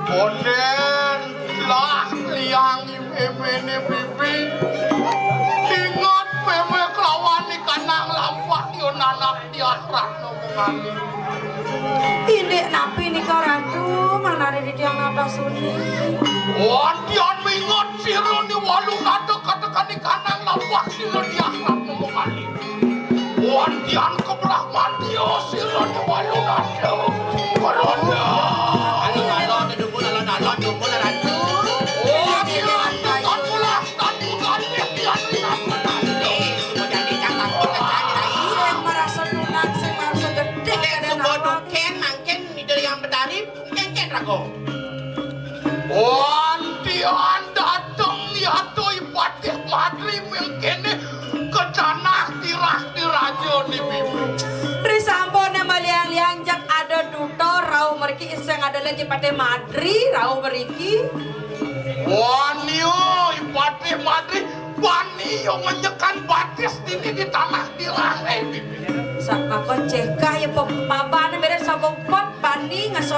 Boden lah liang meme bibi ingat meme kelawan ni kanang lampah yo nanak di akhirat ngomongan ini napi nih kau ratu manare di tiang atas suni wantian mingot siro ni walung ada katakan ni kanang lampah siro di akhirat ngomongan wantian kebelah mati yo siro ni walung ada korona alon dukun alon dukun ratu Wantian datang ya tuh ipatih madri mengkene kecanah tirah tirajo nih bibi. Risambo na maliang-liang jak ada duto rau meriki iseng ada lagi pada madri rau meriki. Wanio ipatih madri wani yang menyekan batis di tanah tirah bibi. Sak aku cekah ya pabana beres sabong pot bani ngas